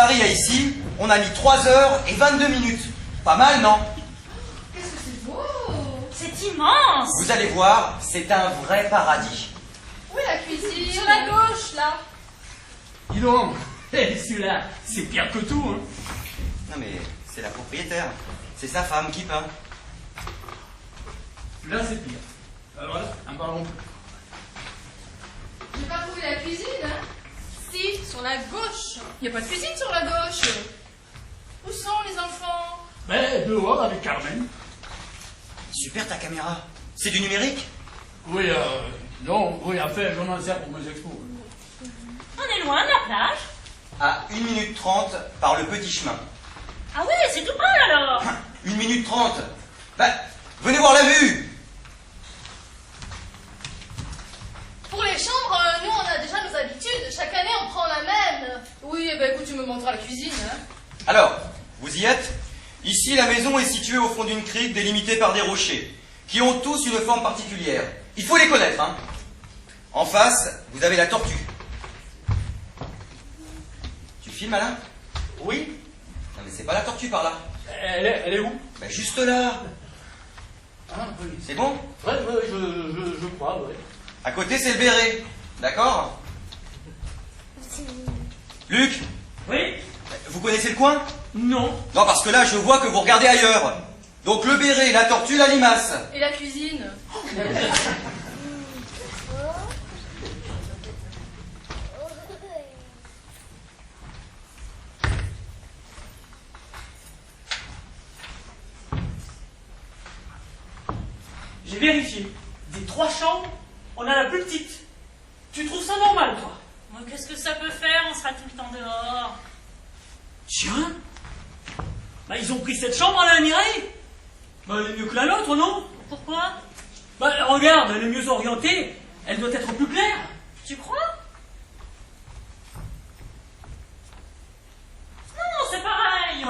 Paris à ici, on a mis 3 heures et 22 minutes. Pas mal, non? Qu'est-ce que c'est beau! C'est immense! Vous allez voir, c'est un vrai paradis. Où est la cuisine? Sur la gauche, là. Dis donc, celui-là, c'est pire que tout, hein. Non mais, c'est la propriétaire. C'est sa femme qui peint. Là, c'est pire. Voilà, un ballon. J'ai pas trouvé la cuisine, hein? Si, sur la gauche. Il n'y a pas de cuisine sur la gauche. Où sont les enfants? Ben, dehors avec Carmen. Super ta caméra. C'est du numérique? Oui, non, oui, enfin, je m'en sers pour mes expos. On est loin de la plage. À 1 minute 30 par le petit chemin. Ah oui, c'est tout près alors. 1 minute 30. Bah, venez voir la vue. Pour les chambres, nous on a déjà nos habitudes. Chaque année on prend la même. Oui, eh ben écoute, tu me montreras la cuisine, hein? Alors, vous y êtes? Ici, la maison est située au fond d'une crique délimitée par des rochers, qui ont tous une forme particulière. Il faut les connaître, hein. En face, vous avez la tortue. Tu filmes, Alain? Oui? Non mais c'est pas la tortue par là. Elle est où? Ben juste là. Ah, oui. C'est bon? Ouais, je crois, ouais. À côté, c'est le béret. D'accord? Luc, Oui? vous connaissez le coin? Non. Non, parce que là, je vois que vous regardez ailleurs. Donc le béret, la tortue, la limace. Et la cuisine? J'ai vérifié. Des 3 chambres, on a la plus petite. Tu trouves ça normal, toi? Moi, qu'est-ce que ça peut faire? On sera tout le temps dehors. Tiens. Bah, ils ont pris cette chambre à la Mireille. Bah, elle est mieux que la nôtre, non? Pourquoi? Bah, regarde, elle est mieux orientée. Elle doit être plus claire. Tu crois? Non, c'est pareil.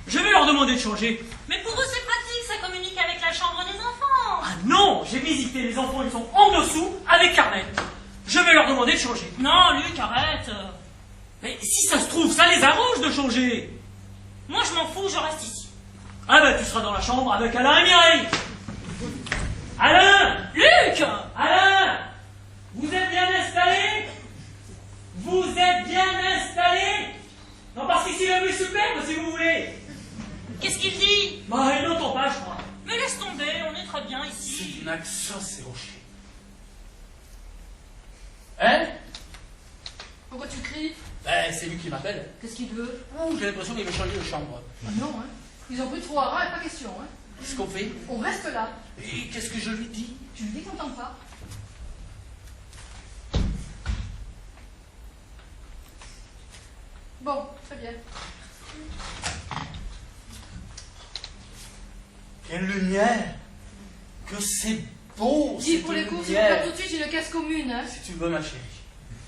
Je vais leur demander de changer. Mais pour eux, c'est pratique, ça communique avec la chambre des enfants. Ah non, j'ai visité, les enfants, ils sont en dessous avec Carmen. Je vais leur demander de changer. Non, Luc, arrête. Mais si ça se trouve, ça les arrange de changer. Moi, je m'en fous, je reste ici. Ah bah, tu seras dans la chambre avec Alain et Mireille. Alain! Luc! Alain! Vous êtes bien installé? Vous êtes bien installé? Non, parce qu'ici la vue est superbe, si vous voulez. Qu'est-ce qu'il dit? Bah, il n'entend pas, je crois. Mais laisse tomber, on est très bien C'est ici. une accent, ces rochers. Hein? Pourquoi tu cries? Ben, c'est lui qui m'appelle. Qu'est-ce qu'il veut? Oh, j'ai l'impression qu'il veut changer de chambre. Ah non, hein? Ils ont pris 3 rats et pas question, hein? Qu'est-ce qu'on fait? On reste là. Et qu'est-ce que je lui dis? Tu lui dis qu'on t'entend pas. Bon, très bien. Quelle lumière! Que c'est beau! Dis cette pour les courses, il faut lumière. faire tout de suite, j'ai le caisse commune, hein? Si tu veux, ma chérie.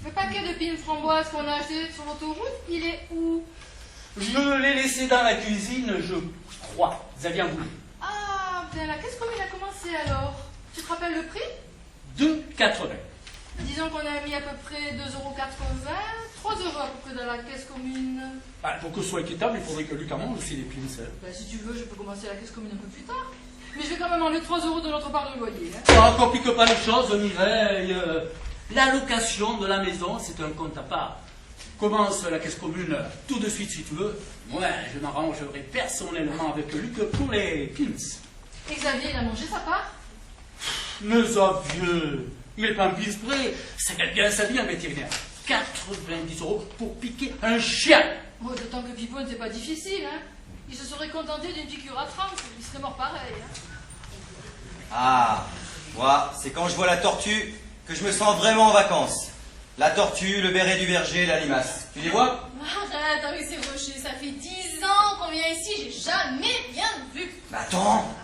Le paquet de pines framboises qu'on a acheté sur l'autoroute, il est où? Je l'ai laissé dans la cuisine, je crois. Xavier en voulait. Ah, bien, la caisse commune a commencé alors. Tu te rappelles le prix? 2,80. Disons qu'on a mis à peu près 2,80 €, 3 € à peu près dans la caisse commune. Bah, pour que ce soit équitable, il faudrait que Lucas mange aussi les pins. Ben, si tu veux, je peux commencer la caisse commune un peu plus tard. Mais je vais quand même enlever 3 € de notre part de loyer. Hein. Oh, complique pas les choses, Mireille. La location de la maison, c'est un compte à part. Commence la caisse commune tout de suite si tu veux. Moi, je m'arrangerai personnellement avec Luc pour les pins. Et Xavier, il a mangé sa part? Mais ça, vieux, il est pas un pins près. Ça gagne bien sa vie, un vétérinaire. 90 € pour piquer un chien. Oh, d'autant que Pipo n'était pas difficile, hein. Il se serait contenté d'une piqûre à 30, il serait mort pareil, hein. Ah, moi, c'est quand je vois la tortue que je me sens vraiment en vacances. La tortue, le béret du berger, la limace. Tu les vois? Arrête avec ces rochers, ça fait 10 ans qu'on vient ici, j'ai jamais rien vu. Mais attends,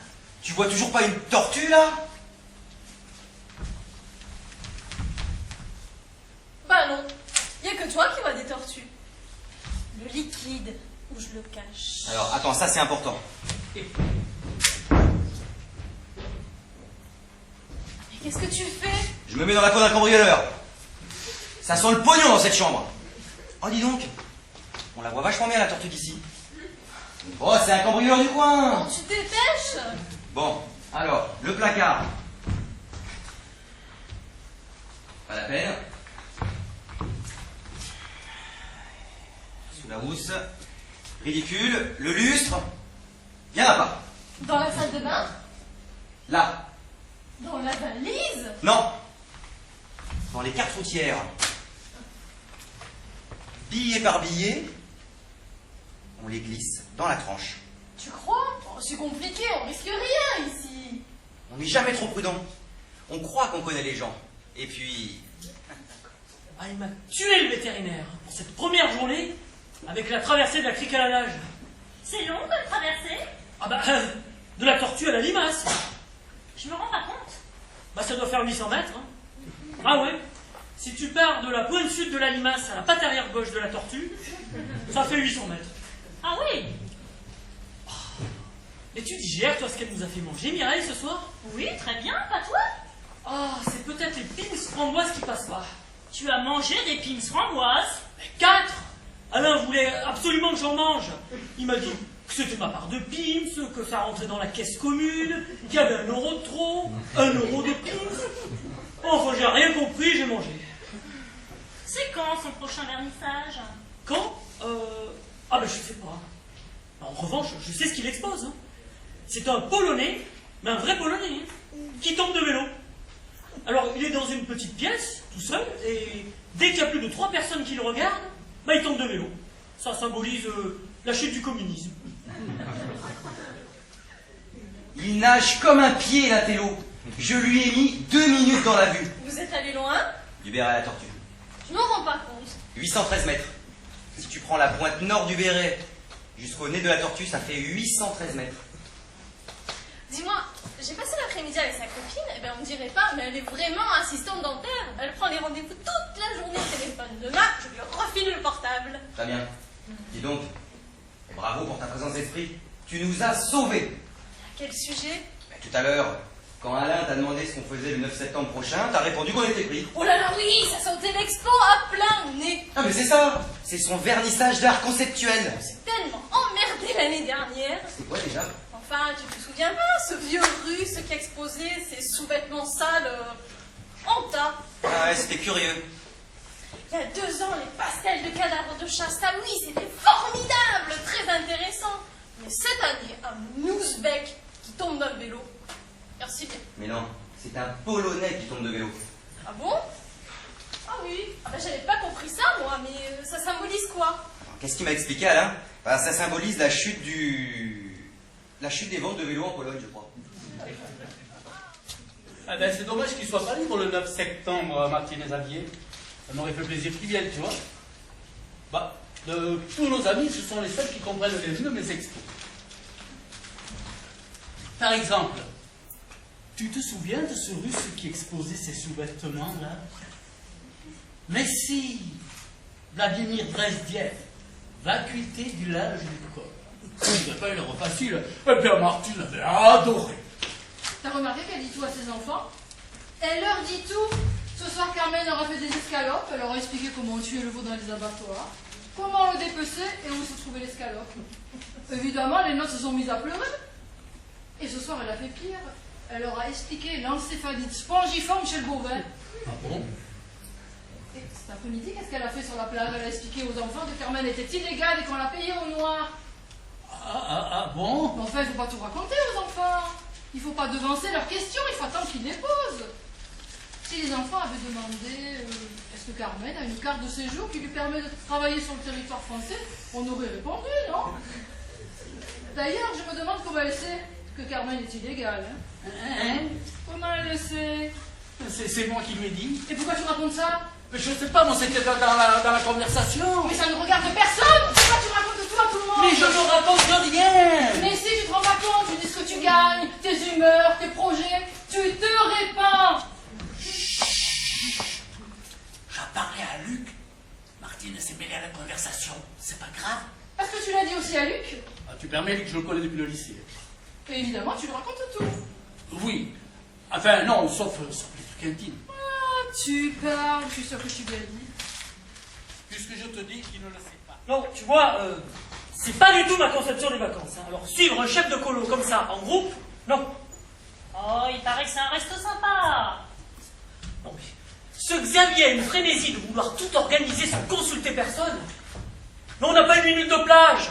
tu vois toujours pas une tortue là? Bah non, y a que toi qui vois des tortues. Le liquide, où je le cache. Alors, attends, ça c'est important. Mais qu'est-ce que tu fais? Je me mets dans la peau d'un cambrioleur. Ça sent le pognon dans cette chambre. Oh, dis donc, On la voit vachement bien la tortue d'ici. Oh, c'est un cambrioleur du coin. Bon, tu te dépêches. Bon, alors, le placard. Pas la peine. Sous la housse. Ridicule. Le lustre. Il n'y en a pas. Dans la salle de bain? Là. Dans la valise? Non. Dans les cartes routières. Billet par billet, on les glisse dans la tranche. Tu crois? Oh, c'est compliqué, on risque rien ici. On n'est jamais trop prudent. On croit qu'on connaît les gens. Et puis... Ah, il m'a tué le vétérinaire pour cette première journée avec la traversée de la crique à la nage. C'est long comme traversée. Ah bah, de la tortue à la limace. Je me rends pas compte. Bah, ça doit faire 800 mètres. Hein. Ah ouais. Si tu pars de la pointe sud de la limace à la patte arrière gauche de la tortue, ça fait 800 mètres. Ah oui. Et tu digères, toi, ce qu'elle nous a fait manger, Mireille, ce soir? Oui, très bien, pas toi. Ah, c'est peut-être les pins framboises qui passent pas. Tu as mangé des pins framboises. Mais 4! Alain voulait absolument que j'en mange. Il m'a dit que c'était ma part de pins, que ça rentrait dans la caisse commune, qu'il y avait 1 euro de trop, 1 euro de pins. Enfin, j'ai rien compris, j'ai mangé. C'est quand son prochain vernissage? Quand Ah ben je sais pas. En revanche, je sais ce qu'il expose. Hein. C'est un Polonais, mais un vrai Polonais, hein, qui tombe de vélo. Alors, il est dans une petite pièce, tout seul, et dès qu'il y a plus de 3 personnes qui le regardent, bah, il tombe de vélo. Ça symbolise la chute du communisme. Il nage comme un pied, la télo. Je lui ai mis 2 minutes dans la vue. Vous êtes allé loin? Du Béret à la tortue. Je m'en rends pas compte. 813 mètres. Si tu prends la pointe nord du Béret jusqu'au nez de la tortue, ça fait 813 mètres. Dis-moi, j'ai passé l'après-midi avec sa copine, et ben on me dirait pas, mais elle est vraiment assistante dentaire. Elle prend les rendez-vous toute la journée au téléphone. Demain, je lui refile le portable. Très bien. Dis donc, et bravo pour ta présence d'esprit. Tu nous as sauvés. À quel sujet? Ben, tout à l'heure, quand Alain t'a demandé ce qu'on faisait le 9 septembre prochain, t'as répondu qu'on était pris. Oh là là, oui, ça sentait l'expo à plein nez. Ah mais c'est ça. C'est son vernissage d'art conceptuel. C'est tellement emmerdé l'année dernière. C'est quoi déjà? Enfin, tu te souviens pas, ce vieux russe qui exposait ses sous-vêtements sales en tas. Ah ouais, c'était curieux. Il y a 2 ans, les pastels de cadavres de chat, ça oui, c'était formidable, très intéressant. Mais cette année, un Ouzbek qui tombe d'un vélo. Merci bien. Mais non, c'est un Polonais qui tombe de vélo. Ah bon? Ah oui. Ah ben, j'avais pas compris ça, moi, mais ça symbolise quoi? Alors, qu'est-ce qu'il m'a expliqué, Alain? Bah, ça symbolise la chute des ventes de vélos en Pologne, je crois. Ah ben, c'est dommage qu'il soit pas libre le 9 septembre, Martine et Xavier. Ça m'aurait fait plaisir qu'il vienne, tu vois. Bah, de tous nos amis, ce sont les seuls qui comprennent les mieux mes expos. Par exemple, tu te souviens de ce russe qui exposait ses sous-vêtements, là? Mais si, Vladimir Dresdiev, vacuité du linge du corps. C'est pas une heure facile. Eh bien, Martine avait adoré. T'as remarqué qu'elle dit tout à ses enfants? Elle leur dit tout. Ce soir, Carmen leur a fait des escalopes. Elle leur a expliqué comment tuer le veau dans les abattoirs, comment le dépecer et où se trouvait l'escalope. Évidemment, les notes se sont mises à pleurer. Et ce soir, elle a fait pire. Elle leur a expliqué l'encéphalite spongiforme chez le bovin. Ah bon? Et cet après-midi, qu'est-ce qu'elle a fait sur la plage? Elle a expliqué aux enfants que Carmen était illégale et qu'on l'a payée au noir. Ah bon? Mais enfin, il ne faut pas tout raconter aux enfants. Il ne faut pas devancer leurs questions, il faut attendre qu'ils les posent. Si les enfants avaient demandé est-ce que Carmen a une carte de séjour qui lui permet de travailler sur le territoire français, on aurait répondu, non? D'ailleurs, je me demande comment elle sait que Carmen est illégale. Hein? Comment elle le sait? C'est moi qui lui ai dit. Et pourquoi tu racontes ça? Mais je ne sais pas, moi c'était dans la conversation. Mais ça ne regarde personne! Pourquoi tu racontes tout à tout le monde? Mais je ne raconte rien. Mais si tu te rends pas compte, tu dis ce que tu gagnes, tes humeurs, tes projets, tu te répands! J'ai parlé à Luc. Martine s'est mêlée à la conversation. C'est pas grave. Est-ce que tu l'as dit aussi à Luc? Ah, tu permets, Luc, je le connais depuis le lycée. Et évidemment, tu lui racontes tout. Oui. Enfin, non, sauf les trucs intimes. Ah, tu parles, je suis sûre que je suis bien dit. Puisque je te dis qu'il ne le sait pas. Non, tu vois, c'est pas du tout ma conception des vacances. Hein. Alors, suivre un chef de colo comme ça, en groupe, non. Oh, il paraît que c'est un resto sympa. Non, mais ce Xavier a une frénésie de vouloir tout organiser sans consulter personne. Mais on n'a pas une minute de plage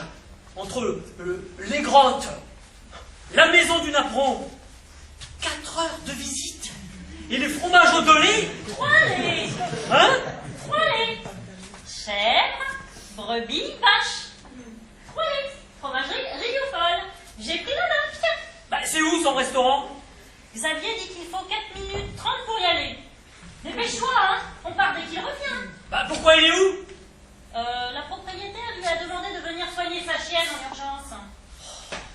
entre les grottes, la maison du Napron, 4 heures de visite et les fromages au dolé. 3 laits. Hein? 3 laits. Chèvre, brebis, vache. 3 laits. Fromagerie Riofol. J'ai pris la note. Tiens. Bah, c'est où son restaurant? Xavier dit qu'il faut 4 minutes 30 pour y aller. Dépêche-toi, hein. On part dès qu'il revient. Bah, pourquoi il est où? La propriétaire lui a demandé de venir soigner sa chienne en urgence.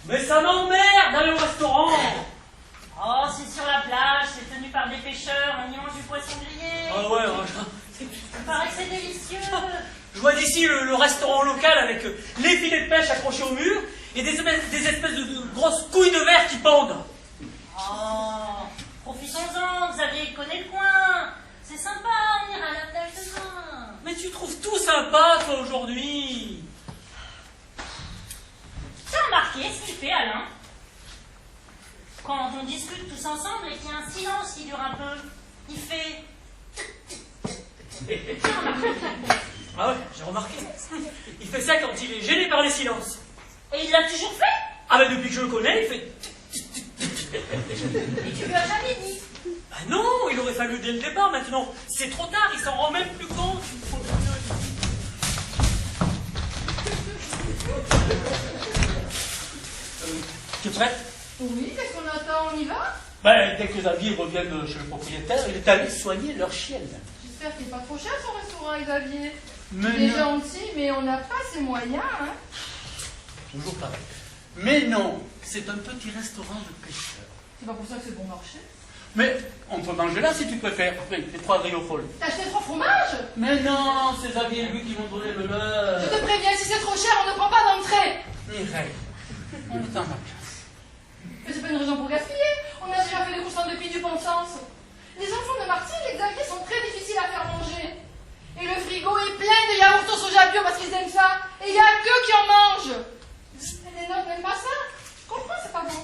Mais ça m'emmerde d'aller au restaurant. Oh, c'est sur la plage, c'est tenu par des pêcheurs, on y mange du poisson grillé. Ah ouais, Il paraît que c'est délicieux. je vois d'ici le restaurant local avec les filets de pêche accrochés au mur et des espèces de grosses couilles de verre qui pendent. Oh, profitons-en, Xavier connaît le coin. C'est sympa, on ira à la plage demain. Mais tu trouves tout sympa, toi, aujourd'hui? T'as remarqué ce qu'il fait, Alain? Quand on discute tous ensemble et qu'il y a un silence qui dure un peu, il fait... T'as remarqué? Ah ouais, j'ai remarqué. Il fait ça quand il est gêné par les silences. Et il l'a toujours fait? Ah ben depuis que je le connais, il fait... Et tu lui as jamais dit? Bah non, il aurait fallu dès le départ, maintenant. C'est trop tard, il s'en rend même plus compte. Tu es prête? Oui, qu'est-ce qu'on attend? On y va? Ben, dès que Xavier revienne chez le propriétaire, il est allé soigner leur chienne. J'espère qu'il n'est pas trop cher son restaurant, Xavier. Mais Il est non. gentil, mais on n'a pas ses moyens, hein. Toujours pareil. Mais non, c'est un petit restaurant de pêcheurs. C'est pas pour ça que c'est bon marché. Mais on peut manger là si tu préfères. Oui, les 3 Riofol. T'as acheté 3 fromages? Mais non, c'est Xavier lui qui m'ont donné le leur. Je te préviens, si c'est trop cher, on ne prend pas d'entrée. Mireille, on est en vacances. Mais c'est pas une raison pour gaspiller. On a déjà fait les courses depuis du bon sens. Les enfants de Martine et Xavier sont très difficiles à faire manger. Et le frigo est plein de yaourts au soja bio parce qu'ils aiment ça. Et il n'y a qu'eux qui en mangent. Et les nôtres n'aiment pas ça. Je comprends, c'est pas bon.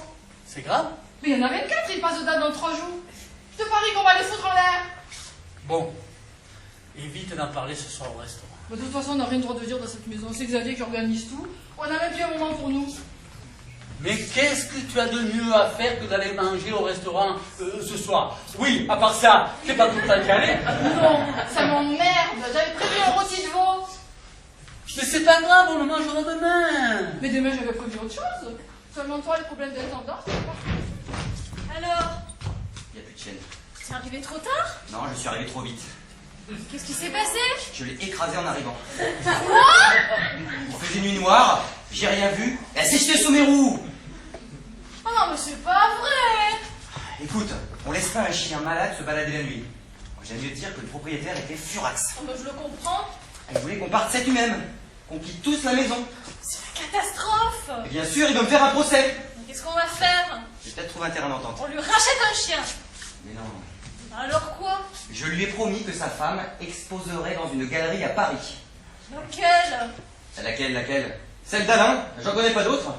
C'est grave? Mais il y en a 24, ils passent aux dates dans 3 jours. Je te parie qu'on va les foutre en l'air. Bon, évite d'en parler ce soir au restaurant. Bah, de toute façon, on n'a rien le droit de dire dans cette maison. C'est Xavier qui organise tout. On n'a même plus un moment pour nous. Mais qu'est-ce que tu as de mieux à faire que d'aller manger au restaurant ce soir? Oui, à part ça, c'est pas tout le temps d'y aller. Non, ça m'emmerde. J'avais prévu un rôti de veau. Mais c'est pas grave, on le mangera demain. Mais demain, j'avais prévu autre chose. Seulement toi, les problèmes d'intendance. Alors, Il n'y a plus de chienne. t'es arrivé trop tard? Non, je suis arrivé trop vite. Qu'est-ce qui s'est passé? Je l'ai écrasé en arrivant. Quoi? Il faisait nuit noire, j'ai rien vu, elle s'est jetée sous mes roues. Oh non, mais c'est pas vrai! Écoute, on laisse pas un chien malade se balader la nuit. J'aime mieux te dire que le propriétaire était furax. Oh, mais je le comprends. Il voulait qu'on parte cette nuit même, qu'on quitte tous la maison. C'est la catastrophe! Et bien sûr, il va me faire un procès. Mais qu'est-ce qu'on va faire? J'ai peut-être trouvé un terrain d'entente. On lui rachète un chien. Mais non. Alors quoi? Je lui ai promis que sa femme exposerait dans une galerie à Paris. Lequel? Laquelle? Celle d'Alain, j'en connais pas d'autres.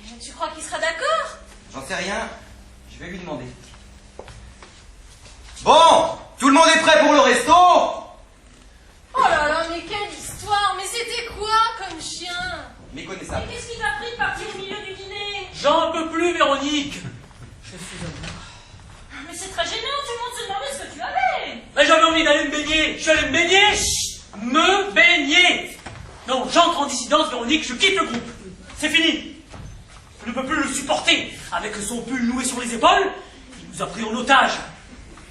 Mais tu crois qu'il sera d'accord? J'en sais rien, je vais lui demander. Bon, tout le monde est prêt pour le resto? Oh là là, mais quelle histoire! Mais c'était quoi comme chien? Méconnaissable. Mais qu'est-ce qui t'a pris de partir au milieu du dîner? J'en peux plus, Véronique. Mais c'est très gênant, tout le monde se demandait ce que tu avais. Mais j'avais envie d'aller me baigner. Je suis allé me baigner. Chut, me baigner. Non, j'entre en dissidence, Véronique, je quitte le groupe. C'est fini. Je ne peux plus le supporter. Avec son pull noué sur les épaules, il nous a pris en otage.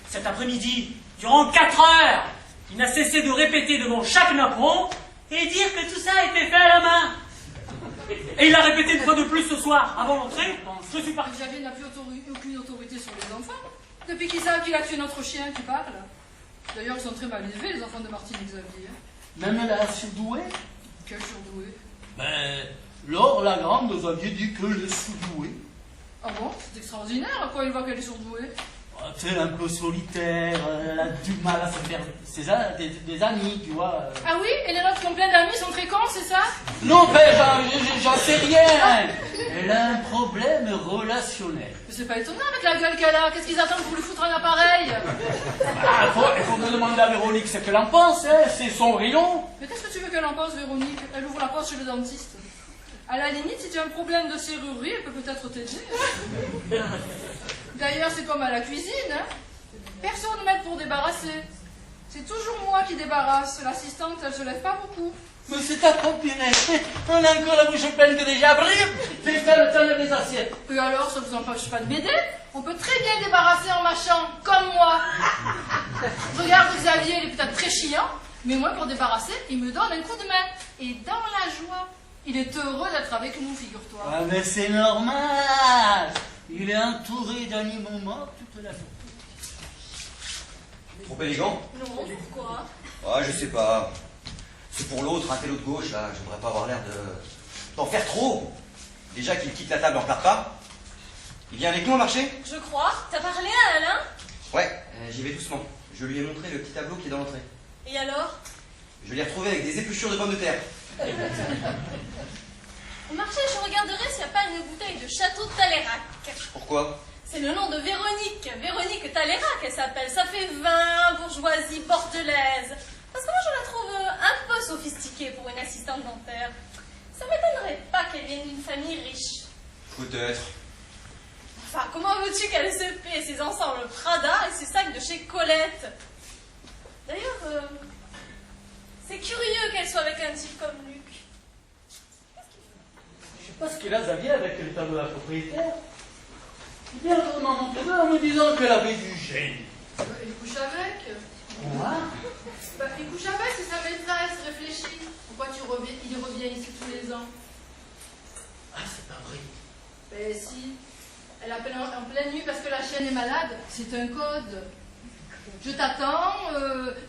Cet après-midi, durant 4 heures, il n'a cessé de répéter devant chaque napperon et dire que tout ça a été fait à la main. Et il l'a répété une fois de plus ce soir, avant l'entrée. Je suis parti. Xavier n'a plus aucune autorité sur les enfants. Depuis qu'ils savent qu'il a tué notre chien, tu parles. D'ailleurs, ils sont très mal élevés, les enfants de Martine et Xavier. Même la surdouée? Quel surdoué. Ben, Laure, la grande, Xavier dit qu'elle est surdouée. Ah bon? C'est extraordinaire, à quoi il voit qu'elle est surdouée. Tu sais, un peu solitaire, elle a du mal à se faire des amis, tu vois. Ah oui? Et les nôtres qui ont plein d'amis sont très cons, c'est ça? Non, ben, j'en sais rien. Elle a un problème relationnel. Mais c'est pas étonnant avec la gueule qu'elle a. Qu'est-ce qu'ils attendent pour lui foutre un appareil? Ah, il faut me demander à Véronique ce qu'elle en pense, hein. C'est son rayon. Mais qu'est-ce que tu veux qu'elle en pense, Véronique? Elle ouvre la porte chez le dentiste. À la limite, si tu as un problème de serrurerie, elle peut peut-être t'aider. D'ailleurs, c'est comme à la cuisine, hein. Personne ne m'aide pour débarrasser. C'est toujours moi qui débarrasse. L'assistante, elle se lève pas beaucoup. Mais c'est ta copine. On a encore la bouche pleine que déjà. Fais ça le temps des assiettes. Et alors, ça vous empêche pas de m'aider? On peut très bien débarrasser en marchant, comme moi. Regarde, Xavier, il est peut-être très chiant, mais moi, pour débarrasser, il me donne un coup de main. Et dans la joie, il est heureux d'être avec nous, figure-toi. Ah, mais c'est normal. Il est entouré d'animaux morts toute la journée. Trop élégant? Non, pourquoi? Ah, je sais pas. C'est pour l'autre, un télo de gauche, là. Je voudrais pas avoir l'air d'en faire trop. Déjà qu'il quitte la table en plein pas. Il vient avec nous au marché? Je crois. T'as parlé à Alain? Ouais, j'y vais doucement. Je lui ai montré le petit tableau qui est dans l'entrée. Et alors? Je l'ai retrouvé avec des épluchures de pommes de terre. Au marché, je regarderai s'il n'y a pas une bouteille de Château de Talérac. Pourquoi? C'est le nom de Véronique. Véronique Talérac, elle s'appelle. Ça fait vin, bourgeoisie bordelaise. Parce que moi, je la trouve un peu sophistiquée pour une assistante dentaire. Ça m'étonnerait pas qu'elle vienne d'une famille riche. Peut-être. Enfin, comment veux-tu qu'elle se paie ses ensembles Prada et ses sacs de chez Colette? D'ailleurs, c'est curieux qu'elle soit avec un type comme Luc. Je sais pas ce qu'il a, Xavier, avec le tableau de la propriétaire. Il vient de m'en montrer en me disant qu'elle avait du génie. Il couche avec. Quoi? Il couche avec, c'est sa maîtresse, réfléchis. Pourquoi il revient ici tous les ans? Ah, c'est pas vrai. Ben si. Elle appelle en pleine nuit parce que la chienne est malade. C'est un code. Je t'attends,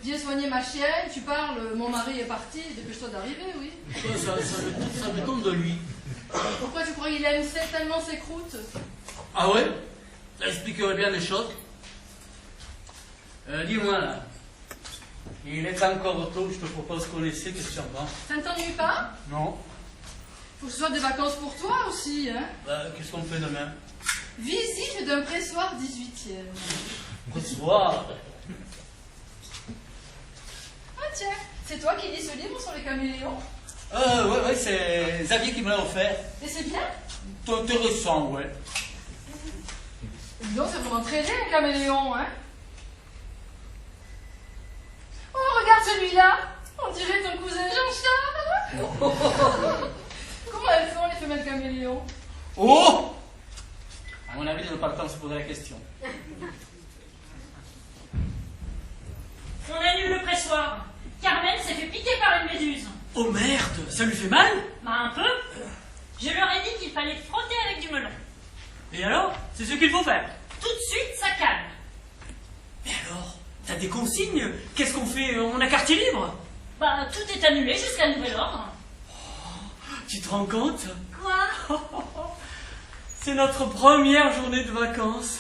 viens soigner ma chienne, tu parles, mon mari est parti, dépêche-toi d'arriver, oui. Ça me tombe de lui. Pourquoi tu crois qu'il aime tellement ses croûtes? Ah ouais? Ça expliquerait bien les choses. Dis-moi là. Il est encore tôt, je te propose qu'on essaie, qu'est-ce que tu en penses? Ça ne t'ennuie pas? Non. Faut que ce soit des vacances pour toi aussi, hein? Qu'est-ce qu'on fait demain? Visite d'un pressoir 18e. Pressoir. Ah tiens, c'est toi qui lis ce livre sur les caméléons? Ouais, c'est Xavier qui me l'a offert. Et c'est bien? C'est intéressant, ouais. Dis donc, c'est vraiment très laid, un caméléon, hein? Oh, regarde celui-là! On dirait ton cousin Jean-Charles! Comment elles font, les femelles caméléons? Oh! À mon avis, ils n'ont pas le temps de se poser la question. On annule le pressoir. Carmen s'est fait piquer par une méduse. Oh merde, ça lui fait mal? Bah un peu. Je leur ai dit qu'il fallait frotter avec du melon. Et alors? C'est ce qu'il faut faire. Tout de suite, ça calme. Mais alors? T'as des consignes? Qu'est-ce qu'on fait? On a quartier libre? Bah tout est annulé jusqu'à nouvel ordre. Tu te rends compte? Quoi? C'est notre première journée de vacances.